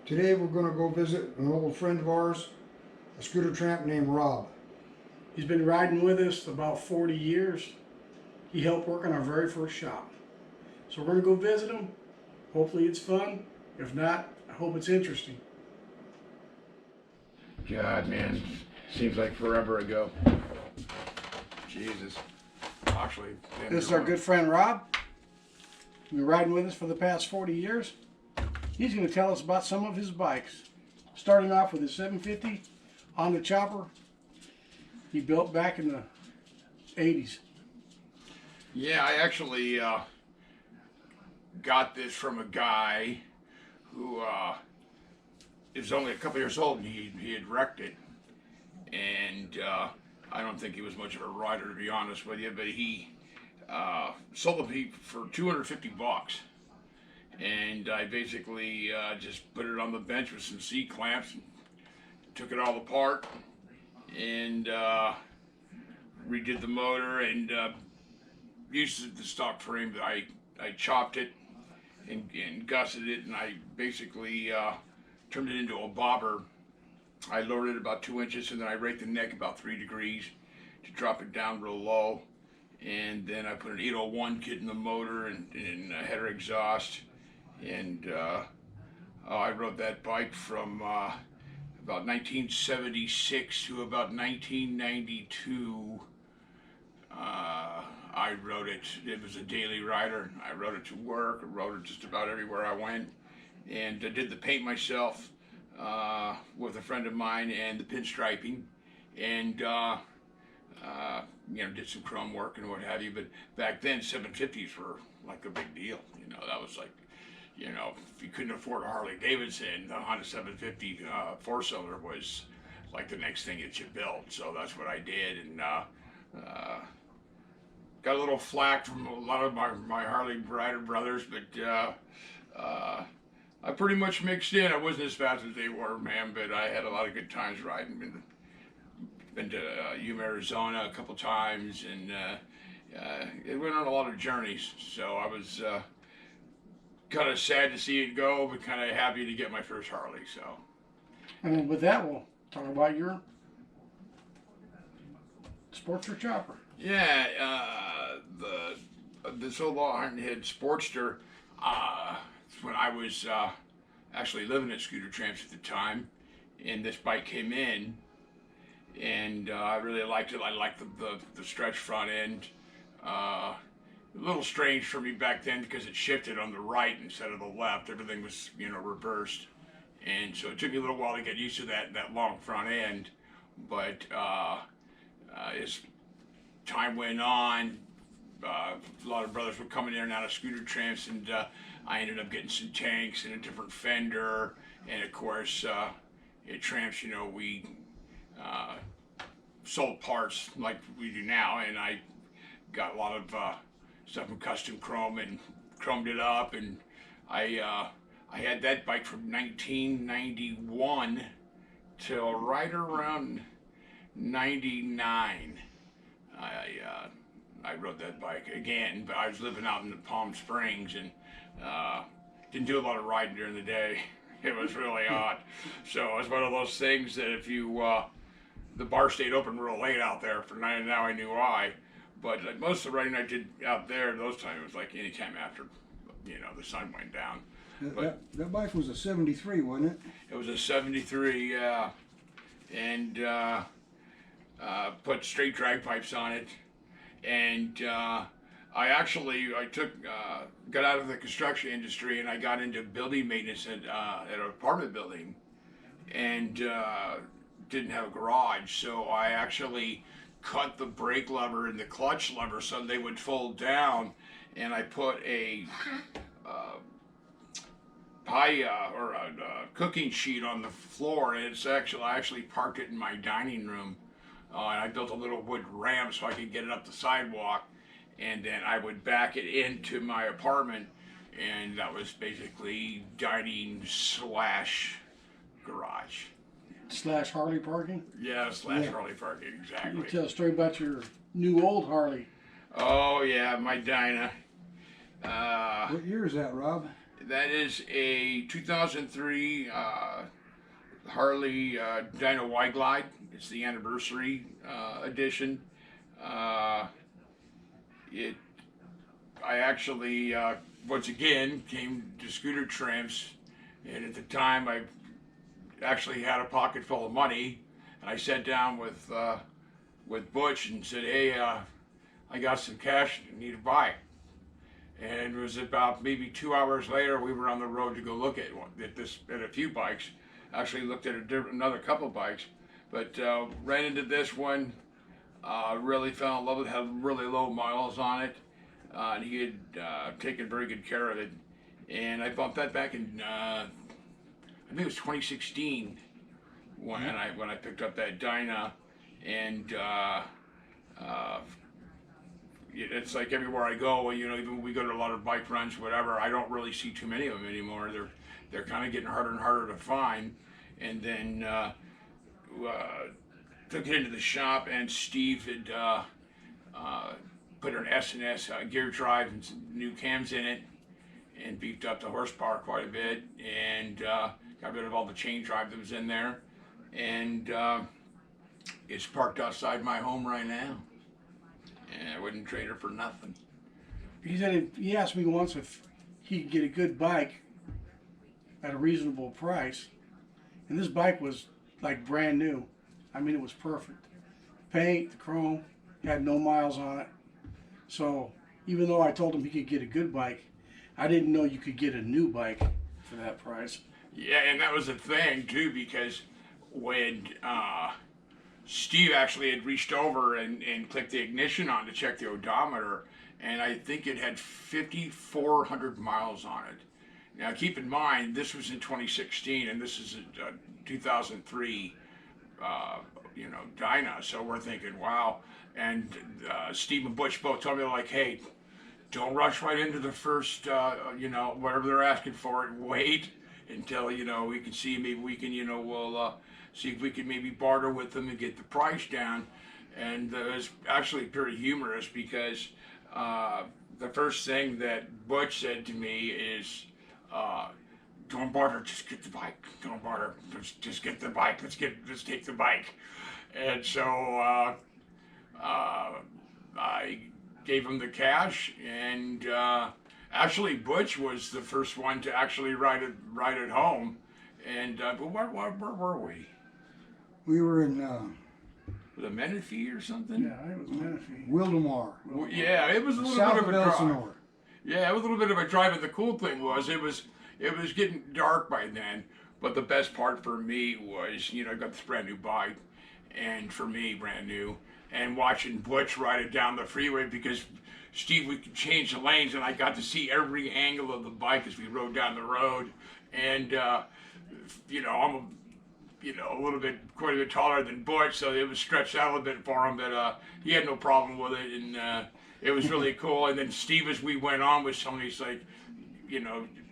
Today we're going to go visit an old friend of ours, a scooter tramp named Rob. He's been riding with us about 40 years. He helped work on our very first shop. So we're going to go visit him. Hopefully it's fun. If not, I hope it's interesting. God, man, seems like forever ago. Jesus. Actually, This is our good friend Rob. He's been riding with us for the past 40 years. He's going to tell us about some of his bikes. Starting off with his 750 on the chopper he built back in the 80s. Yeah, I actually got this from a guy who is only a couple years old, and he had wrecked it. And I don't think he was much of a rider, to be honest with you, but he sold it me for $250. And I basically just put it on the bench with some C-clamps, and took it all apart, and redid the motor, and used the stock frame. But I chopped it and gusseted it, and I basically turned it into a bobber. I lowered it about 2 inches, and then I raked the neck about 3 degrees to drop it down real low. And then I put an 801 kit in the motor and a header exhaust. And I rode that bike from about 1976 to about 1992. I rode it. It was a daily rider. I rode it to work. I rode it just about everywhere I went. And I did the paint myself with a friend of mine, and the pinstriping. And you know, did some chrome work and what have you. But back then, 750s were like a big deal. You know, that was like, you know, if you couldn't afford a Harley-Davidson, the Honda 750 four-cylinder was like the next thing that you built. So that's what I did, and got a little flack from a lot of my Harley rider brothers, but I pretty much mixed in. I wasn't as fast as they were, man, but I had a lot of good times riding. Been to Yuma, Arizona a couple times, and it went on a lot of journeys. So I was kind of sad to see it go, but kind of happy to get my first Harley. So, And with that, we'll talk about your Sportster chopper. yeah, this old Iron Head Sportster. When I was actually living at Scooter Tramps at the time, and this bike came in, and I really liked it. I liked the stretch front end. A little strange for me back then because it shifted on the right instead of the left. Everything was, you know, reversed, and so it took me a little while to get used to that long front end. But as time went on, a lot of brothers were coming in and out of Scooter Tramps, and I ended up getting some tanks and a different fender, and of course at Tramps, you know, we sold parts like we do now, and I got a lot of stuff in custom chrome and chromed it up, and I had that bike from 1991 till right around 99. I rode that bike again, but I was living out in the Palm Springs, and didn't do a lot of riding during the day. It was really odd. So it was one of those things that if you, the bar stayed open real late out there for night, and now I knew why. But most of the riding I did out there, those times, it was like any time after, you know, the sun went down. That bike was a 73, wasn't it? It was a 73, yeah. And put straight drag pipes on it. And I got out of the construction industry, and I got into building maintenance at an apartment building, and didn't have a garage, so I actually cut the brake lever and the clutch lever so they would fold down, and I put a cooking sheet on the floor, and I actually parked it in my dining room, and I built a little wood ramp so I could get it up the sidewalk, and then I would back it into my apartment, and that was basically dining slash garage. Slash Harley parking. Yeah, slash Yeah. Harley parking, You exactly. tell a story about your new old Harley. Oh yeah, my Dyna. What year is that, Rob? That is a 2003 Harley Dyno Y-Glide. It's the anniversary edition. Uh, it. I actually once again came to Scooter Tramps, and at the time I actually had a pocket full of money, and I sat down with Butch and said, "Hey, I got some cash. I need a bike." And it was about maybe 2 hours later, we were on the road to go look at a few bikes. Actually looked at another couple of bikes, but ran into this one. Really fell in love with it. Had really low miles on it, and he had taken very good care of it. And I bought that back in I think it was 2016 when I picked up that Dyna, and it's like everywhere I go, you know, even when we go to a lot of bike runs, whatever, I don't really see too many of them anymore. They're kind of getting harder and harder to find. And then took it into the shop, and Steve had put an S&S gear drive and some new cams in it, and beefed up the horsepower quite a bit, and got rid of all the chain drive that was in there, and it's parked outside my home right now. And I wouldn't trade her for nothing. He asked me once if he could get a good bike at a reasonable price, and this bike was like brand new. I mean, it was perfect. Paint, the chrome, had no miles on it. So even though I told him he could get a good bike, I didn't know you could get a new bike for that price. Yeah, and that was the thing too, because when Steve actually had reached over and clicked the ignition on to check the odometer, and I think it had 5,400 miles on it. Now keep in mind, this was in 2016, and this is a 2003, Dyna. So we're thinking, wow. And Steve and Butch both told me, like, hey, don't rush right into the first, whatever they're asking for. Wait until, we can see, maybe we can, we'll see if we can maybe barter with them and get the price down. And it was actually pretty humorous, because the first thing that Butch said to me is, don't barter, just get the bike. Don't barter, just get the bike. Let's take the bike. And so I gave him the cash, and actually Butch was the first one to actually ride it home. And but where were we? We were in Was it Menifee or something? Yeah, it was Menifee. Wildemar, Well, yeah, it was a little south bit of of a drive. Elsinore. Yeah, it was a little bit of a drive, and the cool thing was it was getting dark by then. But the best part for me was, I got this brand new bike, and for me, brand new, and watching Butch ride it down the freeway, because Steve, we could change the lanes, and I got to see every angle of the bike as we rode down the road. And I'm quite a bit taller than Butch, so it was stretched out a little bit for him, but he had no problem with it, and it was really cool. And then Steve, as we went on with some of these, like,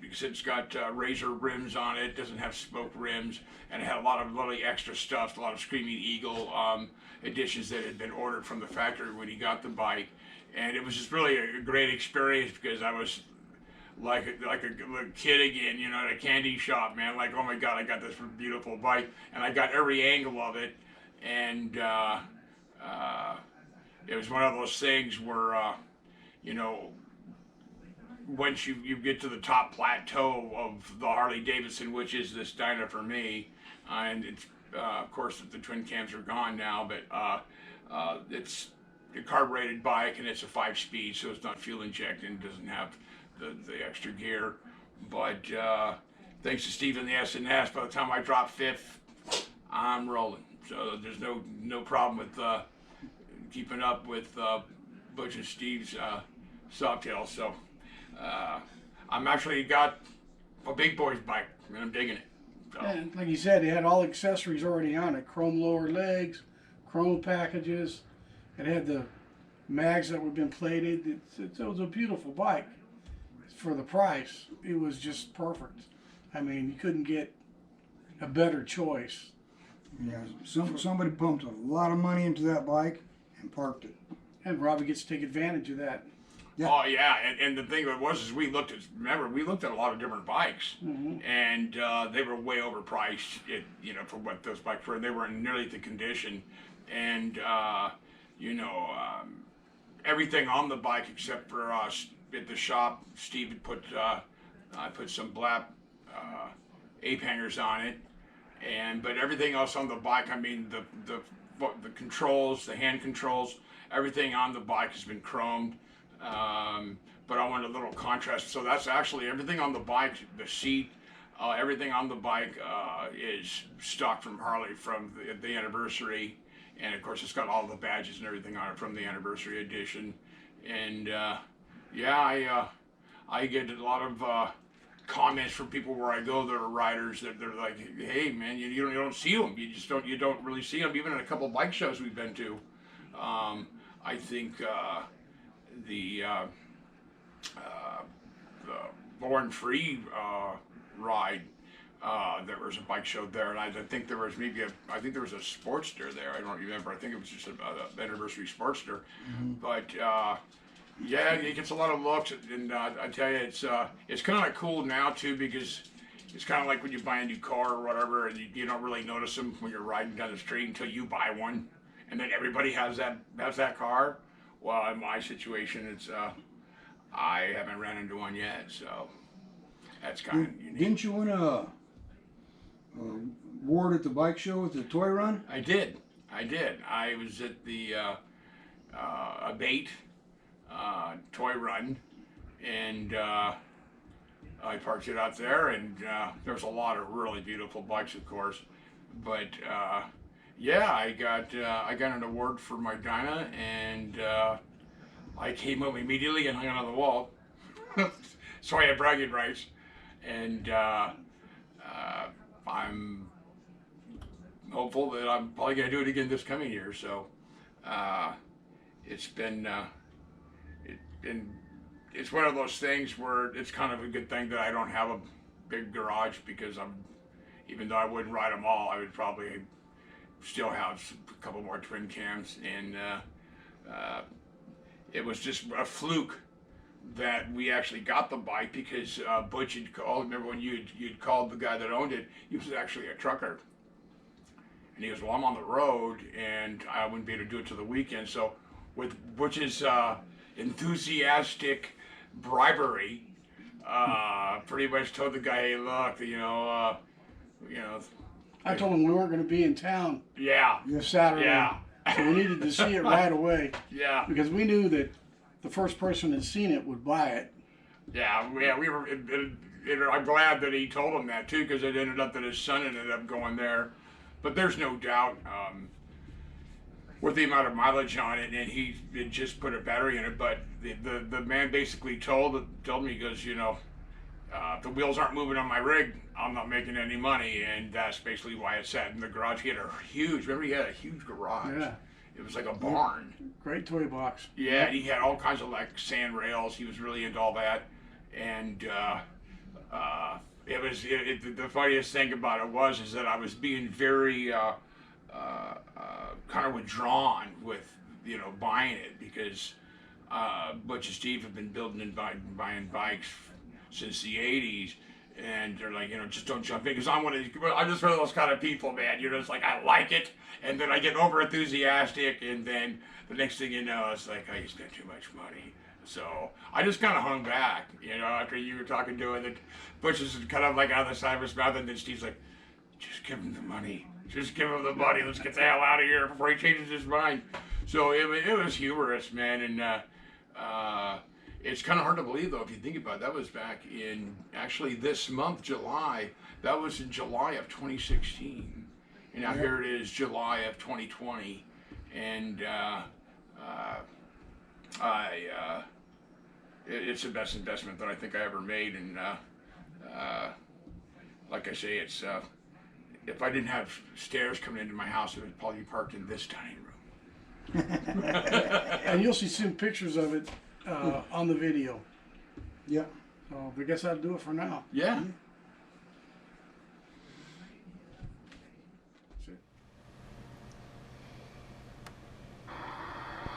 because it's got razor rims on it, doesn't have spoke rims, and it had a lot of really extra stuff, a lot of Screaming Eagle additions that had been ordered from the factory when he got the bike. And it was just really a great experience, because I was like a little kid again, at a candy shop, man. Like, oh my God, I got this beautiful bike, and I got every angle of it. And it was one of those things where, once you get to the top plateau of the Harley-Davidson, which is this Dyna for me, and it's of course the twin cams are gone now, but it's a carbureted bike, and it's a 5-speed, so it's not fuel injected and doesn't have the extra gear. But thanks to Steve and the S&S, by the time I drop fifth, I'm rolling. So there's no problem with keeping up with Butch and Steve's Sawtail. So I'm actually got a big boy's bike, and I'm digging it. So. And like you said, it had all accessories already on it. Chrome lower legs, chrome packages. It had the mags that were been plated. It was a beautiful bike. For the price, it was just perfect. I mean, you couldn't get a better choice. Yeah, somebody pumped a lot of money into that bike and parked it. And Robbie gets to take advantage of that. Yeah. Oh yeah, and the thing was is we looked at a lot of different bikes, and they were way overpriced. For what those bikes were, they weren't nearly the condition, and everything on the bike except for us at the shop. Steve had put I put some black ape hangers on it, but everything else on the bike. I mean the controls, the hand controls, everything on the bike has been chromed. But I want a little contrast. So that's actually everything on the bike, the seat, everything on the bike is stock from Harley from the anniversary. And of course, it's got all the badges and everything on it from the anniversary edition. And I get a lot of comments from people where I go that are riders that they're like, "Hey, man, you don't see them. You don't really see them. Even at a couple of bike shows we've been to, I think the Born Free ride." There was a bike show there, and I think there was a Sportster there. I don't remember. I think it was just an anniversary Sportster. But yeah, it gets a lot of looks, and I tell you, it's kind of cool now too, because it's kind of like when you buy a new car or whatever, and you don't really notice them when you're riding down the street until you buy one, and then everybody has that car. Well, in my situation, it's I haven't ran into one yet, so that's kind of unique. Didn't you win a award at the bike show at the toy run? I did. I was at the Abate toy run, and I parked it out there, and there's a lot of really beautiful bikes, of course. But yeah, I got an award for my Dyna, and I came up immediately and hung it on the wall. So I had bragging rights, and I'm hopeful that I'm probably going to do it again this coming year. So it's one of those things where it's kind of a good thing that I don't have a big garage, because even though I wouldn't ride them all, I would probably still have a couple more twin cams, and it was just a fluke that we actually got the bike, because Butch had called. Remember when you'd called the guy that owned it? He was actually a trucker, and he goes, "Well, I'm on the road, and I wouldn't be able to do it till the weekend." So with Butch's enthusiastic bribery, pretty much told the guy, "Hey, look, I told him we weren't going to be in town yeah, this Saturday, yeah, so we needed to see it right away, yeah, because we knew that the first person that seen it would buy it. yeah. We were. I'm glad that he told him that too, because it ended up that his son ended up going there. But there's no doubt, with the amount of mileage on it, and he had just put a battery in it. But the man basically told me, he goes, if the wheels aren't moving on my rig, I'm not making any money, and that's basically why it sat in the garage. He had he had a huge garage. Yeah. It was like a barn. Great toy box. Yeah, and he had all kinds of like sand rails. He was really into all that, and the funniest thing about it is that I was being very kind of withdrawn with buying it, because Butch and Steve have been building and buying bikes since the '80s, and they're like, just don't jump in, because I'm just one of those kind of people, man. It's like I like it, and then I get over enthusiastic, and then the next thing you know, it's like, oh, you spent too much money. So I just kind of hung back, after you were talking to it. Butch is kind of like out of the side of his mouth, and then Steve's like, just give him the money. Just give him the money. Let's get the hell out of here before he changes his mind. So it was humorous, man, and it's kind of hard to believe, though, if you think about it. That was back in, actually, this month, July. That was in July of 2016. And now here it is, July of 2020. And it's the best investment that I think I ever made. And like I say, it's if I didn't have stairs coming into my house, it would probably be parked in this dining room. And you'll see some pictures of it on the video. Yeah. So I guess that'll do it for now. Yeah.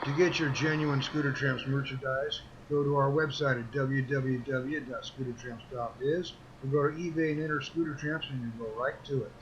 To get your genuine Scooter Tramps merchandise, go to our website at www.scootertramps.biz, or go to eBay and enter Scooter Tramps and you go right to it.